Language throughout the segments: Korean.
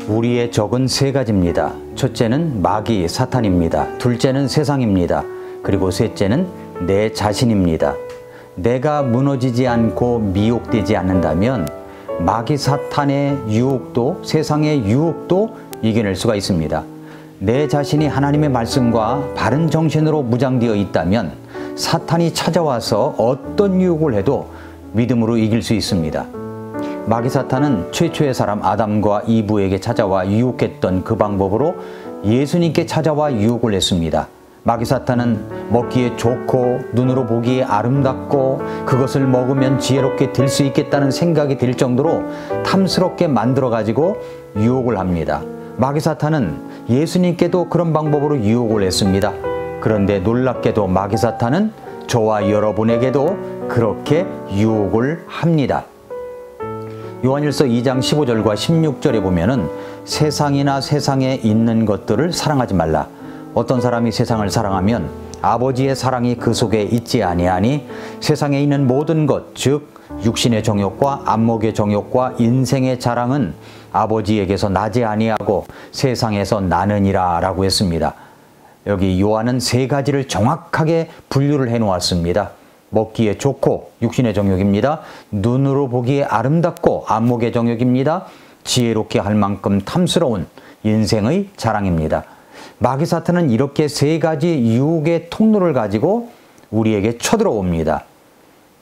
우리의 적은 세 가지입니다. 첫째는 마귀 사탄입니다. 둘째는 세상입니다. 그리고 셋째는 내 자신입니다. 내가 무너지지 않고 미혹되지 않는다면 마귀 사탄의 유혹도 세상의 유혹도 이겨낼 수가 있습니다. 내 자신이 하나님의 말씀과 바른 정신으로 무장되어 있다면 사탄이 찾아와서 어떤 유혹을 해도 믿음으로 이길 수 있습니다. 마귀 사탄은 최초의 사람 아담과 이브에게 찾아와 유혹했던 그 방법으로 예수님께 찾아와 유혹을 했습니다. 마귀 사탄은 먹기에 좋고 눈으로 보기에 아름답고 그것을 먹으면 지혜롭게 될 수 있겠다는 생각이 들 정도로 탐스럽게 만들어 가지고 유혹을 합니다. 마귀 사탄은 예수님께도 그런 방법으로 유혹을 했습니다. 그런데 놀랍게도 마귀 사탄은 저와 여러분에게도 그렇게 유혹을 합니다. 요한일서 2장 15절과 16절에 보면은 세상이나 세상에 있는 것들을 사랑하지 말라. 어떤 사람이 세상을 사랑하면 아버지의 사랑이 그 속에 있지 아니하니 세상에 있는 모든 것, 즉 육신의 정욕과 안목의 정욕과 인생의 자랑은 아버지에게서 나지 아니하고 세상에서 나느니라 라고 했습니다. 여기 요한은 세 가지를 정확하게 분류를 해 놓았습니다. 먹기에 좋고 육신의 정욕입니다. 눈으로 보기에 아름답고 안목의 정욕입니다. 지혜롭게 할 만큼 탐스러운 인생의 자랑입니다. 마귀 사탄은 이렇게 세 가지 유혹의 통로를 가지고 우리에게 쳐들어옵니다.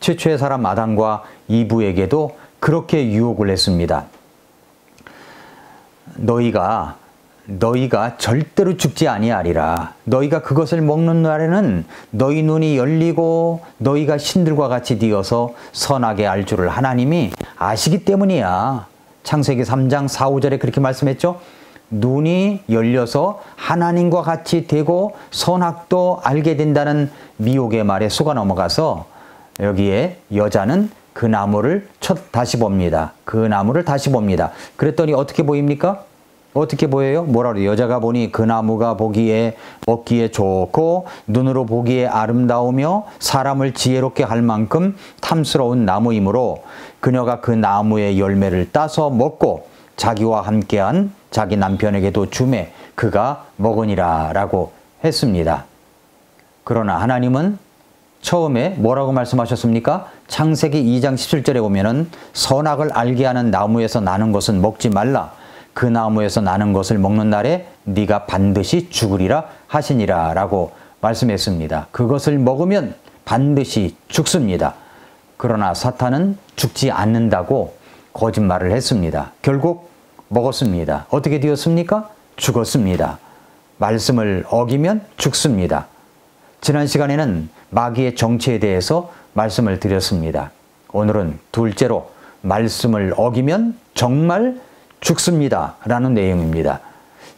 최초의 사람 아담과 이브에게도 그렇게 유혹을 했습니다. 너희가 절대로 죽지 아니하리라. 너희가 그것을 먹는 날에는 너희 눈이 열리고 너희가 신들과 같이 되어서 선하게 알 줄을 하나님이 아시기 때문이야. 창세기 3장 4, 5절에 그렇게 말씀했죠. 눈이 열려서 하나님과 같이 되고 선악도 알게 된다는 미혹의 말에 속아 넘어가서 여기에 여자는 그 나무를 다시 봅니다. 그 나무를 다시 봅니다. 그랬더니 어떻게 보입니까? 어떻게 보여요? 뭐라 그래요? 여자가 보니 그 나무가 보기에 먹기에 좋고 눈으로 보기에 아름다우며 사람을 지혜롭게 할 만큼 탐스러운 나무이므로 그녀가 그 나무의 열매를 따서 먹고 자기와 함께한 자기 남편에게도 주매 그가 먹으니라 라고 했습니다. 그러나 하나님은 처음에 뭐라고 말씀하셨습니까? 창세기 2장 17절에 보면은 선악을 알게 하는 나무에서 나는 것은 먹지 말라. 그 나무에서 나는 것을 먹는 날에 네가 반드시 죽으리라 하시니라 라고 말씀했습니다. 그것을 먹으면 반드시 죽습니다. 그러나 사탄은 죽지 않는다고 거짓말을 했습니다. 결국 먹었습니다. 어떻게 되었습니까? 죽었습니다. 말씀을 어기면 죽습니다. 지난 시간에는 마귀의 정체에 대해서 말씀을 드렸습니다. 오늘은 둘째로 말씀을 어기면 정말 죽습니다 라는 내용입니다.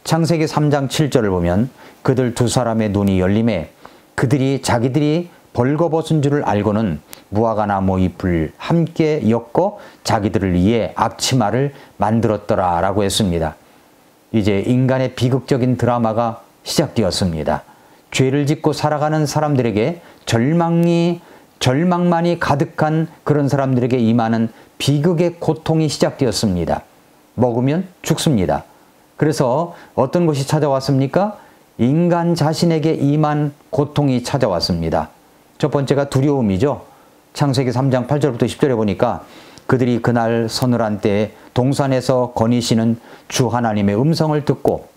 창세기 3장 7절을 보면 그들 두 사람의 눈이 열림에 그들이 자기들이 벌거벗은 줄을 알고는 무화과 나무 잎을 함께 엮어 자기들을 위해 앞치마를 만들었더라 라고 했습니다. 이제 인간의 비극적인 드라마가 시작되었습니다. 죄를 짓고 살아가는 사람들에게 절망만이 가득한 그런 사람들에게 임하는 비극의 고통이 시작되었습니다. 먹으면 죽습니다. 그래서 어떤 것이 찾아왔습니까? 인간 자신에게 임한 고통이 찾아왔습니다. 첫 번째가 두려움이죠. 창세기 3장 8절부터 10절에 보니까 그들이 그날 서늘한 때에 동산에서 거니시는 주 하나님의 음성을 듣고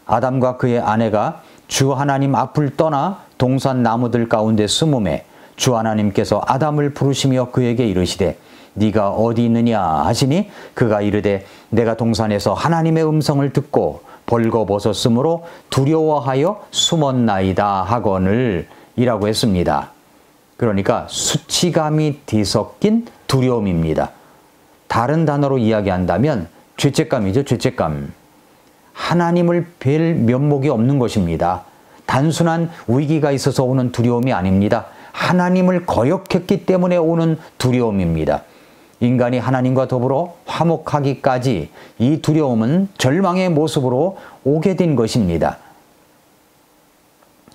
아담과 그의 아내가 주 하나님 앞을 떠나 동산 나무들 가운데 숨음에 주 하나님께서 아담을 부르시며 그에게 이르시되 네가 어디 있느냐 하시니 그가 이르되 내가 동산에서 하나님의 음성을 듣고 벌거벗었으므로 두려워하여 숨었나이다 하거늘 이라고 했습니다. 그러니까 수치감이 뒤섞인 두려움입니다. 다른 단어로 이야기한다면 죄책감이죠. 죄책감. 하나님을 뵐 면목이 없는 것입니다. 단순한 위기가 있어서 오는 두려움이 아닙니다. 하나님을 거역했기 때문에 오는 두려움입니다. 인간이 하나님과 더불어 화목하기까지 이 두려움은 절망의 모습으로 오게 된 것입니다.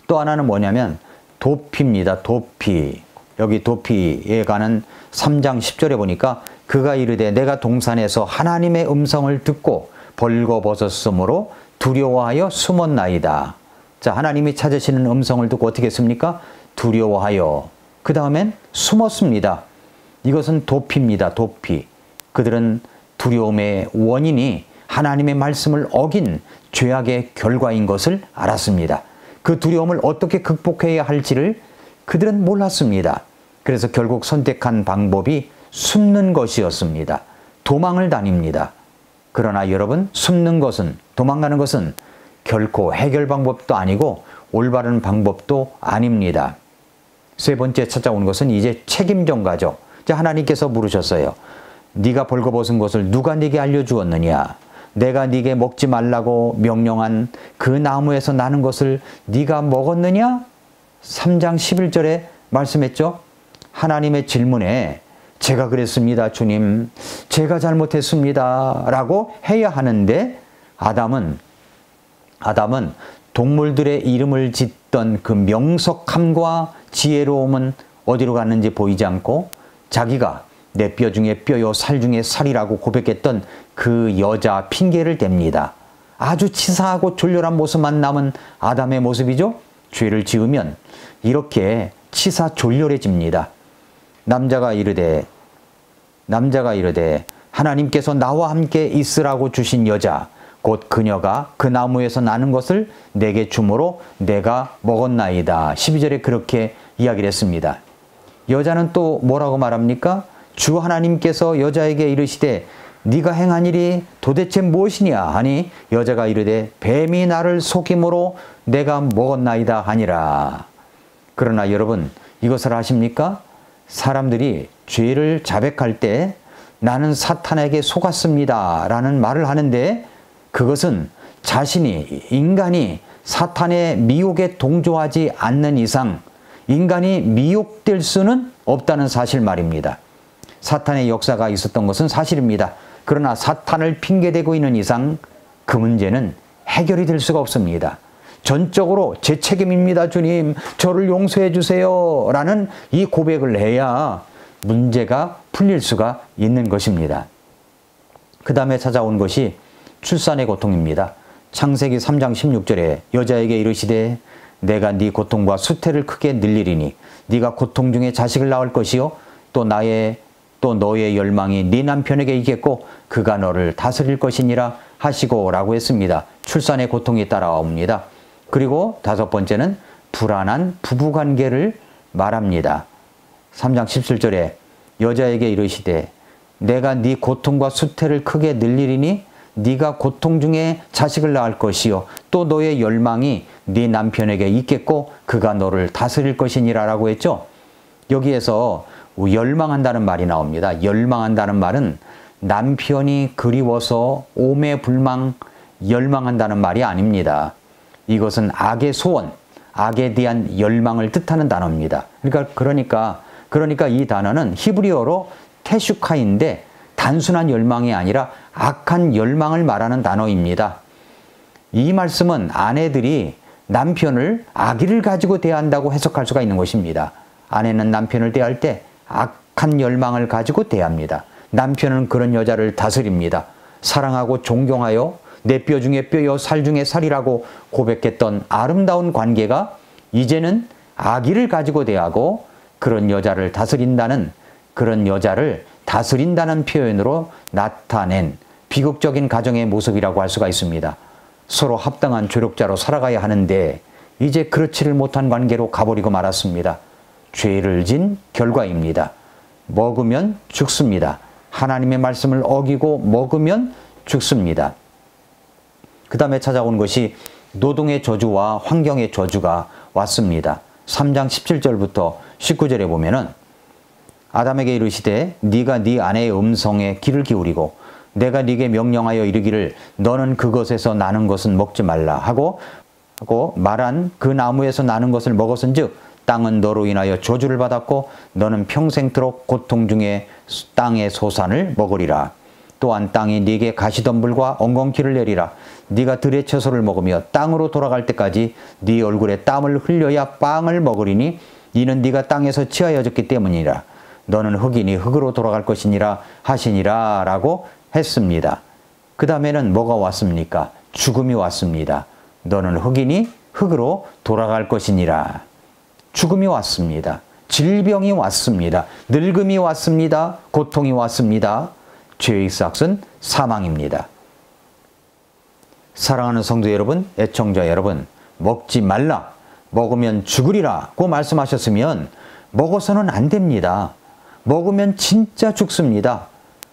또 하나는 뭐냐면 도피입니다. 도피. 여기 도피에 관한 3장 10절에 보니까 그가 이르되 내가 동산에서 하나님의 음성을 듣고 벌거벗었으므로 두려워하여 숨었나이다. 자, 하나님이 찾으시는 음성을 듣고 어떻게 했습니까? 두려워하여. 그 다음엔 숨었습니다. 이것은 도피입니다. 도피. 그들은 두려움의 원인이 하나님의 말씀을 어긴 죄악의 결과인 것을 알았습니다. 그 두려움을 어떻게 극복해야 할지를 그들은 몰랐습니다. 그래서 결국 선택한 방법이 숨는 것이었습니다. 도망을 다닙니다. 그러나 여러분, 숨는 것은, 도망가는 것은 결코 해결 방법도 아니고 올바른 방법도 아닙니다. 세 번째 찾아온 것은 이제 책임 전가죠. 하나님께서 물으셨어요. 네가 벌거벗은 것을 누가 네게 알려주었느냐? 내가 네게 먹지 말라고 명령한 그 나무에서 나는 것을 네가 먹었느냐? 3장 11절에 말씀했죠. 하나님의 질문에 제가 그랬습니다, 주님. 제가 잘못했습니다. 라고 해야 하는데 아담은 동물들의 이름을 짓던 그 명석함과 지혜로움은 어디로 갔는지 보이지 않고 자기가 내 뼈 중에 뼈요 살 중에 살이라고 고백했던 그 여자 핑계를 댑니다. 아주 치사하고 졸렬한 모습만 남은 아담의 모습이죠. 죄를 지으면 이렇게 치사 졸렬해집니다. 남자가 이르되 하나님께서 나와 함께 있으라고 주신 여자 곧 그녀가 그 나무에서 나는 것을 내게 주므로 내가 먹었나이다. 12절에 그렇게 이야기를 했습니다. 여자는 또 뭐라고 말합니까? 주 하나님께서 여자에게 이르시되 네가 행한 일이 도대체 무엇이냐 하니 여자가 이르되 뱀이 나를 속임으로 내가 먹었나이다 하니라. 그러나 여러분, 이것을 아십니까? 사람들이 죄를 자백할 때 나는 사탄에게 속았습니다 라는 말을 하는데 그것은 인간이 사탄의 미혹에 동조하지 않는 이상 인간이 미혹될 수는 없다는 사실 말입니다. 사탄의 역사가 있었던 것은 사실입니다. 그러나 사탄을 핑계대고 있는 이상 그 문제는 해결이 될 수가 없습니다. 전적으로 제 책임입니다, 주님. 저를 용서해 주세요. 라는 이 고백을 해야 문제가 풀릴 수가 있는 것입니다. 그 다음에 찾아온 것이 출산의 고통입니다. 창세기 3장 16절에 여자에게 이르시되 내가 네 고통과 수태를 크게 늘리리니 네가 고통 중에 자식을 낳을 것이요 또 너의 열망이 네 남편에게 있겠고 그가 너를 다스릴 것이니라 하시고 라고 했습니다. 출산의 고통이 따라옵니다. 그리고 다섯 번째는 불안한 부부관계를 말합니다. 3장 17절에 여자에게 이르시되 내가 네 고통과 수태를 크게 늘리리니 네가 고통 중에 자식을 낳을 것이요 또 너의 열망이 네 남편에게 있겠고 그가 너를 다스릴 것이니라 라고 했죠. 여기에서 열망한다는 말이 나옵니다. 열망한다는 말은 남편이 그리워서 오매불망 열망한다는 말이 아닙니다. 이것은 악의 소원, 악에 대한 열망을 뜻하는 단어입니다. 그러니까 이 단어는 히브리어로 테슈카인데 단순한 열망이 아니라 악한 열망을 말하는 단어입니다. 이 말씀은 아내들이 남편을 악의를 가지고 대한다고 해석할 수가 있는 것입니다. 아내는 남편을 대할 때 악한 열망을 가지고 대합니다. 남편은 그런 여자를 다스립니다. 사랑하고 존경하여 내 뼈 중에 뼈요 살 중에 살이라고 고백했던 아름다운 관계가 이제는 악의를 가지고 대하고 그런 여자를 다스린다는 표현으로 나타낸 비극적인 가정의 모습이라고 할 수가 있습니다. 서로 합당한 조력자로 살아가야 하는데 이제 그렇지를 못한 관계로 가버리고 말았습니다. 죄를 진 결과입니다. 먹으면 죽습니다. 하나님의 말씀을 어기고 먹으면 죽습니다. 그 다음에 찾아온 것이 노동의 저주와 환경의 저주가 왔습니다. 3장 17절부터 19절에 보면은 아담에게 이르시되 네가 네 아내의 음성에 귀를 기울이고 내가 네게 명령하여 이르기를 너는 그것에서 나는 것은 먹지 말라 하고 말한 그 나무에서 나는 것을 먹었은즉 땅은 너로 인하여 저주를 받았고 너는 평생토록 고통 중에 땅의 소산을 먹으리라. 또한 땅이 네게 가시덤불과 엉겅퀴를 내리라. 네가 들의 채소를 먹으며 땅으로 돌아갈 때까지 네 얼굴에 땀을 흘려야 빵을 먹으리니 이는 네가 땅에서 취하여졌기 때문이라. 너는 흙이니 흙으로 돌아갈 것이니라 하시니라 라고 했습니다. 그 다음에는 뭐가 왔습니까? 죽음이 왔습니다. 너는 흙이니 흙으로 돌아갈 것이니라. 죽음이 왔습니다. 질병이 왔습니다. 늙음이 왔습니다. 고통이 왔습니다. 죄의 삭은 사망입니다. 사랑하는 성도 여러분, 애청자 여러분, 먹지 말라, 먹으면 죽으리라고 말씀하셨으면 먹어서는 안 됩니다. 먹으면 진짜 죽습니다.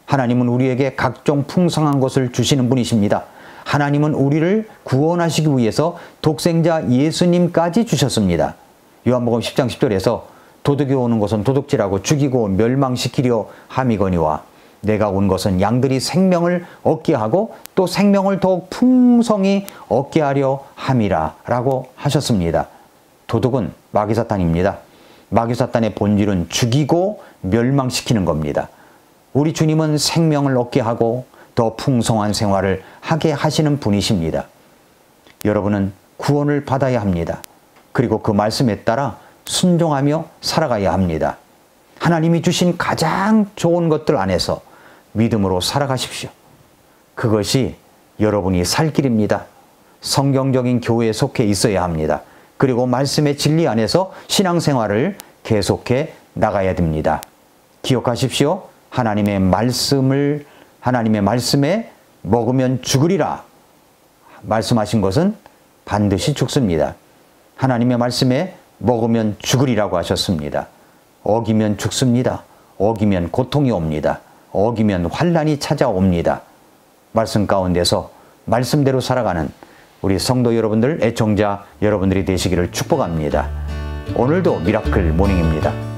하나님은 우리에게 각종 풍성한 것을 주시는 분이십니다. 하나님은 우리를 구원하시기 위해서 독생자 예수님까지 주셨습니다. 요한복음 10장 10절에서 도둑이 오는 것은 도둑질하고 죽이고 멸망시키려 함이거니와 내가 온 것은 양들이 생명을 얻게 하고 또 생명을 더욱 풍성히 얻게 하려 함이라 라고 하셨습니다. 도둑은 마귀사탄입니다. 마귀사탄의 본질은 죽이고 멸망시키는 겁니다. 우리 주님은 생명을 얻게 하고 더 풍성한 생활을 하게 하시는 분이십니다. 여러분은 구원을 받아야 합니다. 그리고 그 말씀에 따라 순종하며 살아가야 합니다. 하나님이 주신 가장 좋은 것들 안에서 믿음으로 살아가십시오. 그것이 여러분이 살 길입니다. 성경적인 교회에 속해 있어야 합니다. 그리고 말씀의 진리 안에서 신앙생활을 계속해 나가야 됩니다. 기억하십시오. 하나님의 말씀에 먹으면 죽으리라 말씀하신 것은 반드시 죽습니다. 하나님의 말씀에 먹으면 죽으리라고 하셨습니다. 어기면 죽습니다. 어기면 고통이 옵니다. 어기면 환난이 찾아옵니다. 말씀 가운데서 말씀대로 살아가는 우리 성도 여러분들, 애청자 여러분들이 되시기를 축복합니다. 오늘도 미라클 모닝입니다.